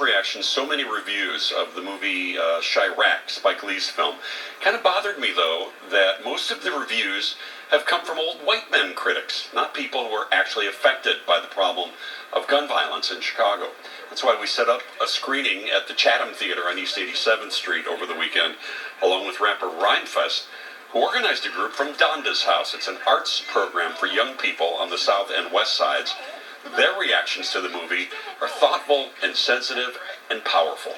reactions, so many reviews of the movie Chirac, Spike Lee's film. Kind of bothered me, though, that most of the reviews have come from old white men critics, not people who are actually affected by the problem of gun violence in Chicago. That's why we set up a screening at the Chatham Theater on East 87th Street over the weekend, along with rapper Rhymefest, who organized a group from Donda's House. It's an arts program for young people on the south and west sides. Their reactions to the movie are thoughtful and sensitive and powerful.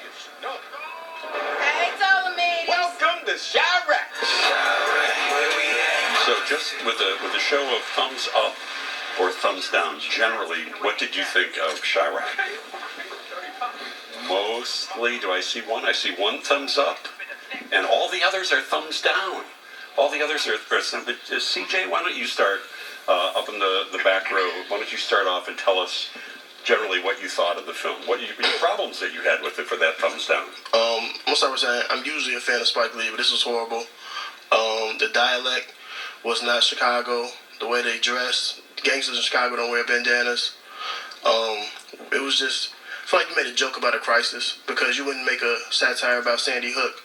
Hey, Ptolemies! Welcome to Chirac! So just with a show of thumbs up or thumbs down, generally, what did you think of Chirac? Mostly, do I see one? I see one thumbs up, and all the others are thumbs down. All the others are CJ, why don't you start up in the back row? Why don't you start off and tell us generally what you thought of the film? What your problems that you had with it for that thumbs down? I'm gonna start with saying I'm usually a fan of Spike Lee, but this was horrible. The dialect was not Chicago. The way they dressed, gangsters in Chicago don't wear bandanas. It was just, I feel like you made a joke about a crisis because you wouldn't make a satire about Sandy Hook,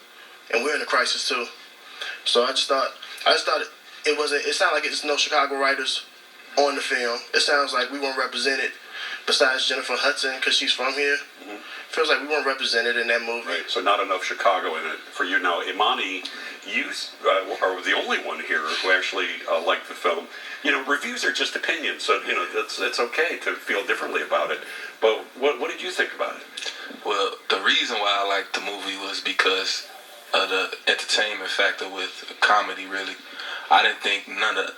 and we're in a crisis too. So I just thought it wasn't. It sounded like it's no Chicago writers on the film. It sounds like we weren't represented. Besides Jennifer Hudson, because she's from here, feels like we weren't represented in that movie. Right. So not enough Chicago in it for you. Now, Imani, you are the only one here who actually liked the film. You know, reviews are just opinions, so you know it's okay to feel differently about it. But what did you think about it? Well, the reason why I liked the movie was because of the entertainment factor with comedy, really. I didn't think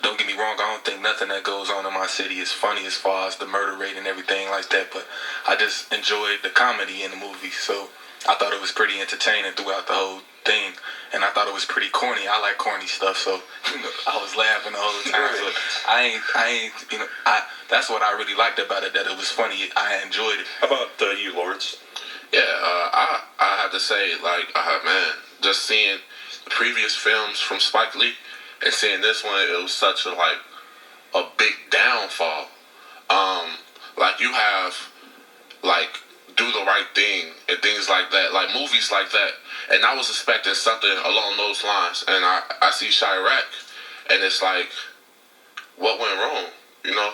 don't get me wrong, I don't think nothing that goes on in my city is funny as far as the murder rate and everything like that, but I just enjoyed the comedy in the movie, so I thought it was pretty entertaining throughout the whole thing, and I thought it was pretty corny. I like corny stuff, so I was laughing the whole time, so that's what I really liked about it, that it was funny. I enjoyed it. How about you, Lawrence? Yeah, I have to say, like, man, just seeing the previous films from Spike Lee and seeing this one, it was such a big downfall. Like you have Do the Right Thing and things like that, like movies like that. And I was expecting something along those lines, and I see Chirac, and it's like, what went wrong? You know,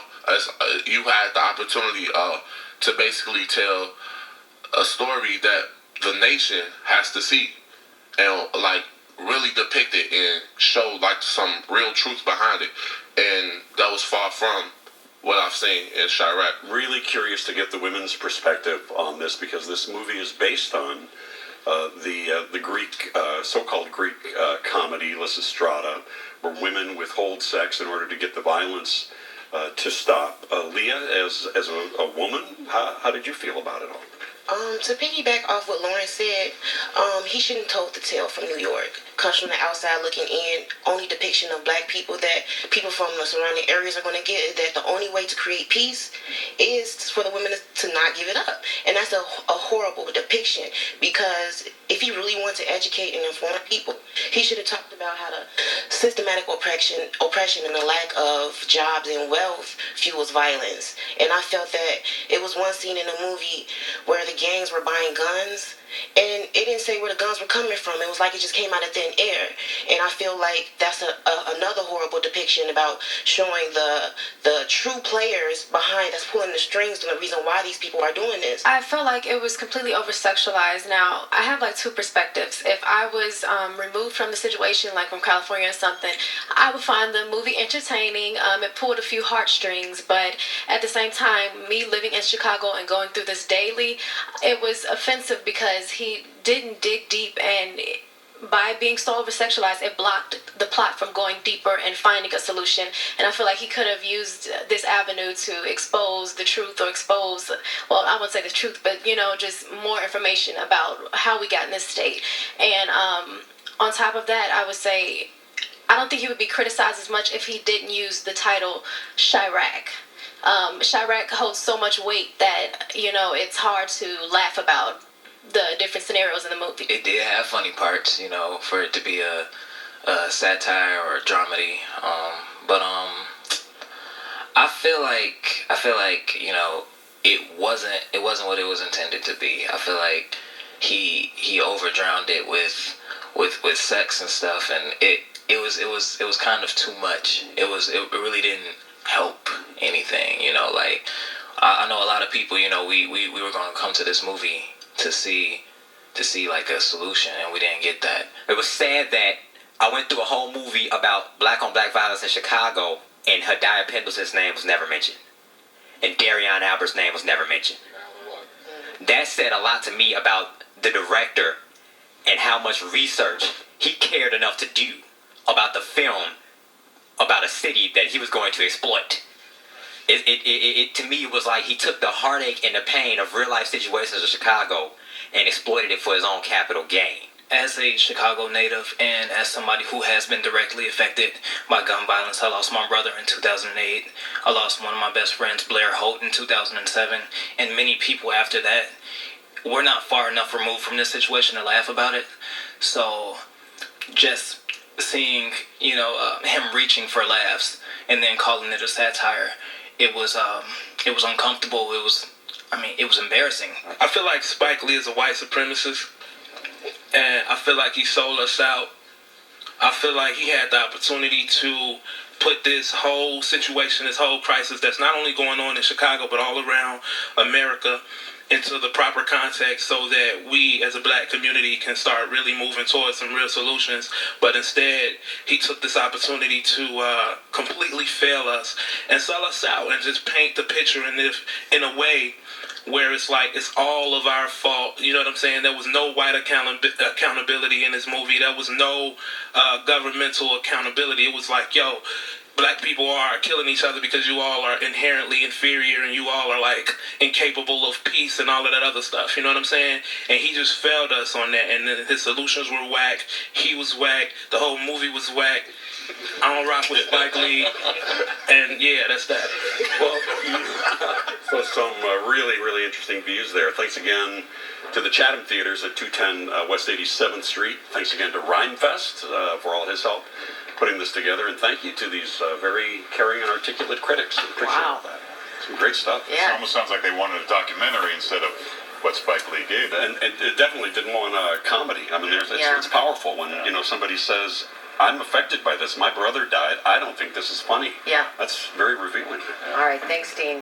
you had the opportunity to basically tell a story that the nation has to see, and like really depict it and show like some real truth behind it, and that was far from what I've seen in Chirac. Really curious to get the women's perspective on this, because this movie is based on the Greek, so-called Greek comedy Lysistrata, where women withhold sex in order to get the violence to stop. Leah, as a woman, how did you feel about it all? To piggyback off what Lauren said, he shouldn't have told the tale from New York. Comes from the outside looking in. Only depiction of black people that people from the surrounding areas are going to get is that the only way to create peace is for the women to not give it up. And that's a horrible depiction, because if he really wanted to educate and inform people, he should have talked about how the systematic oppression and the lack of jobs and wealth fuels violence. And I felt that it was one scene in the movie where the gangs were buying guns, and it didn't say where the guns were coming from. It was like it just came out of thin air. And I feel like that's another horrible depiction about showing the true players behind that's pulling the strings and the reason why these people are doing this. I feel like it was completely over-sexualized. Now, I have like two perspectives. If I was removed from the situation, like from California or something, I would find the movie entertaining. It pulled a few heartstrings, but at the same time, me living in Chicago and going through this daily, it was offensive because he didn't dig deep, and by being so over-sexualized, it blocked the plot from going deeper and finding a solution. And I feel like he could have used this avenue to expose the truth, or expose, well, I wouldn't say the truth, but, you know, just more information about how we got in this state. And on top of that, I would say, I don't think he would be criticized as much if he didn't use the title Chirac. Chirac holds so much weight that, you know, it's hard to laugh about the different scenarios in the movie. It did have funny parts, you know, for it to be a satire or a dramedy. But I feel like, you know, it wasn't what it was intended to be. I feel like he overdrowned it with sex and stuff, and it was kind of too much. It really didn't help anything, you know. Like I know a lot of people, you know, we were going to come to this movie to see like a solution, and we didn't get that. It was sad that I went through a whole movie about black on black violence in Chicago, and Hadiya Pendleton's name was never mentioned, and Darion Albert's name was never mentioned. That said a lot to me about the director and how much research he cared enough to do about the film, about a city that he was going to exploit. It to me, it was like he took the heartache and the pain of real life situations of Chicago and exploited it for his own capital gain. As a Chicago native and as somebody who has been directly affected by gun violence, I lost my brother in 2008. I lost one of my best friends, Blair Holt, in 2007. And many people after that. We're not far enough removed from this situation to laugh about it. So just seeing, you know, him reaching for laughs and then calling it a satire, it was uncomfortable. It was embarrassing. I feel like Spike Lee is a white supremacist, and I feel like he sold us out. I feel like he had the opportunity to put this whole situation, this whole crisis that's not only going on in Chicago but all around America into the proper context so that we as a black community can start really moving towards some real solutions. But instead, he took this opportunity to completely fail us and sell us out and just paint the picture in a way where it's like it's all of our fault. You know what I'm saying? There was no white accountability in this movie. There was no governmental accountability. It was like, yo, black people are killing each other because you all are inherently inferior and you all are like incapable of peace and all of that other stuff. You know what I'm saying? And he just failed us on that. And then his solutions were whack. He was whack. The whole movie was whack. I don't rock with Spike Lee. And yeah, that's that. Well, so some really, really interesting views there. Thanks again to the Chatham Theaters at 210 West 87th Street. Thanks again to Rhymefest for all his help putting this together, and thank you to these very caring and articulate critics. Appreciate all that. Some great stuff. It almost sounds like they wanted a documentary instead of what Spike Lee gave. And it definitely didn't want a comedy. I mean, it's powerful when you know somebody says, "I'm affected by this. My brother died. I don't think this is funny." Yeah. That's very revealing. All right. Thanks, Dean.